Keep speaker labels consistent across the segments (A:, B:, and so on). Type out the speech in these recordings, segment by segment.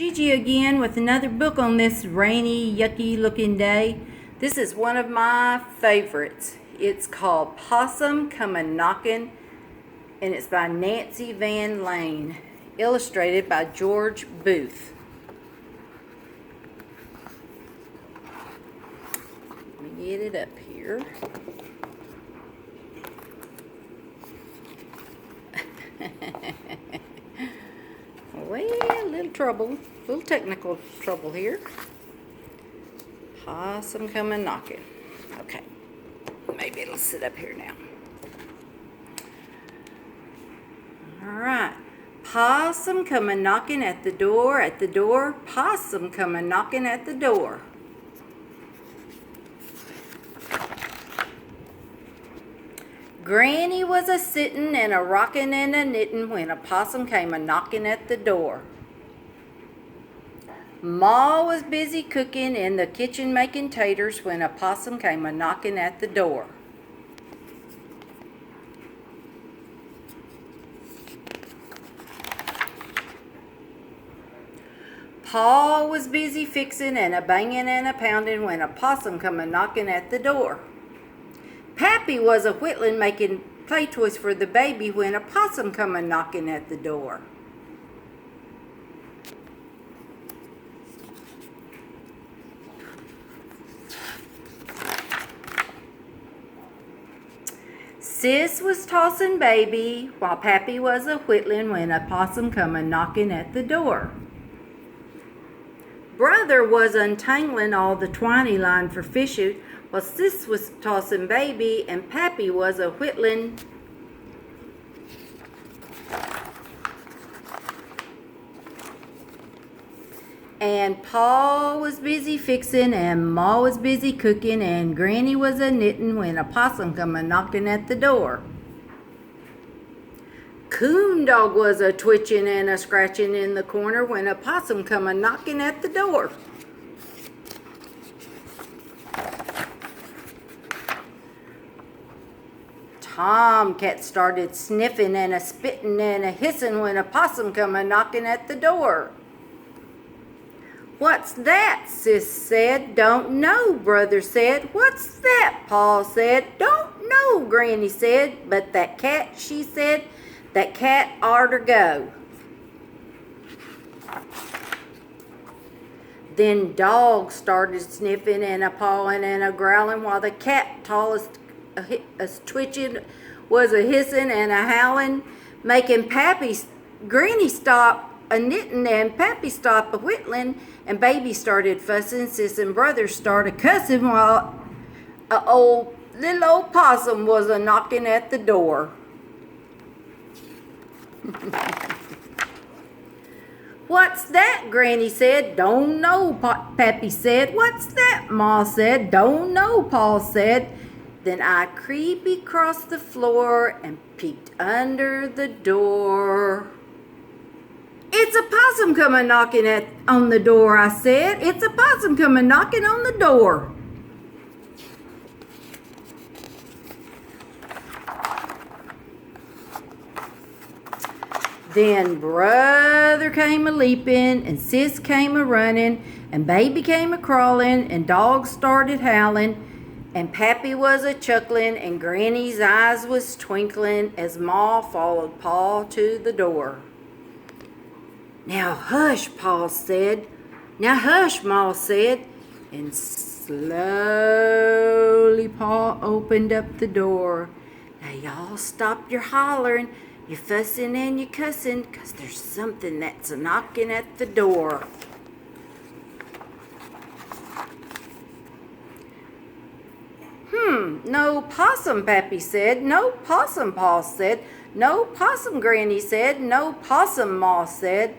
A: Gigi again with another book on this rainy, yucky looking day. This is one of my favorites. It's called Possum Come a Knockin', and it's by Nancy Van Lane, illustrated by George Booth. Let me get it up here. Well, a little technical trouble here. Possum come a knocking. Okay, maybe it'll sit up here now. All right. Possum come a knocking at the door, Possum come a knocking at the door. Granny was a sittin' and a rockin' and a knittin' when a possum came a knockin' at the door. Ma was busy cookin' in the kitchen making taters when a possum came a knockin' at the door. Pa was busy fixin' and a bangin' and a poundin' when a possum come a knockin' at the door. Pappy was a whittlin' making play toys for the baby when a possum come a knockin' at the door. Sis was tossin' baby while Pappy was a whittlin' when a possum come a knockin' at the door. Brother was untangling all the twiny line for fishing while Sis was tossin' baby and Pappy was a whittlin'. And Pa was busy fixin' and Ma was busy cookin' and Granny was a knittin' when a possum come a knockin' at the door. Coon Dog was a twitchin' and a scratchin' in the corner when a possum come a knockin' at the door. Tomcat started sniffin' and a spittin' and a hissin' when a possum come a knockin' at the door. What's that? Sis said. Don't know, Brother said. What's that? Pa said. Don't know, Granny said. But that cat, she said, that cat oughter go. Then Dog started sniffing and a pawing and a growling while the cat, tallest a twitching, was a hissing and a howling, making Granny stop a knitting and Pappy stop a whittling, and Baby started fussing. Sis and Brother started cussing while little old possum was a knocking at the door. What's that? Granny said. Don't know, Pappy said. What's that? Ma said. Don't know, Pa said. Then I creepy crossed the floor and peeked under the door. It's a possum coming knocking on the door, I said. It's a possum coming knocking on the door. Then Brother came a leaping, and Sis came a running, and Baby came a crawling, and Dog started howling, and Pappy was a chuckling, and Granny's eyes was twinkling as Ma followed Pa to the door. Now hush, Pa said. Now hush, Ma said. And slowly Pa opened up the door. Now y'all stop your hollering, your fussing and your cussing, 'cause there's something that's a-knocking at the door. No possum, Pappy said. No possum, Pa said. No possum, Granny said. No possum, Ma said.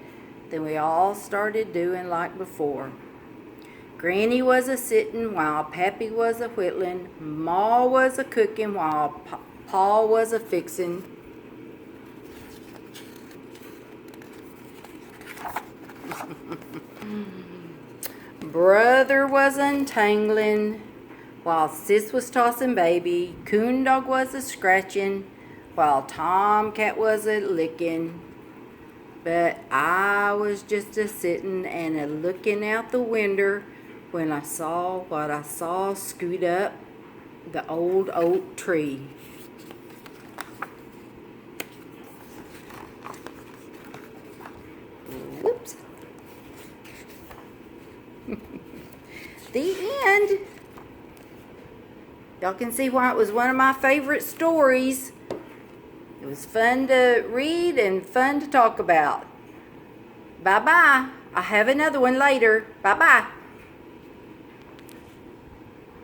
A: Then we all started doing like before. Granny was a sittin' while Pappy was a whittlin'. Ma was a cookin' while Pa was a fixin'. Brother was untangling while Sis was tossin' baby. Coon Dog was a scratchin' while Tomcat was a lickin'. But I was just a sitting and a looking out the window when I saw what I saw scoot up the old oak tree. Whoops. The end. Y'all can see why it was one of my favorite stories. It was fun to read and fun to talk about. Bye-bye. I'll have another one later. Bye-bye.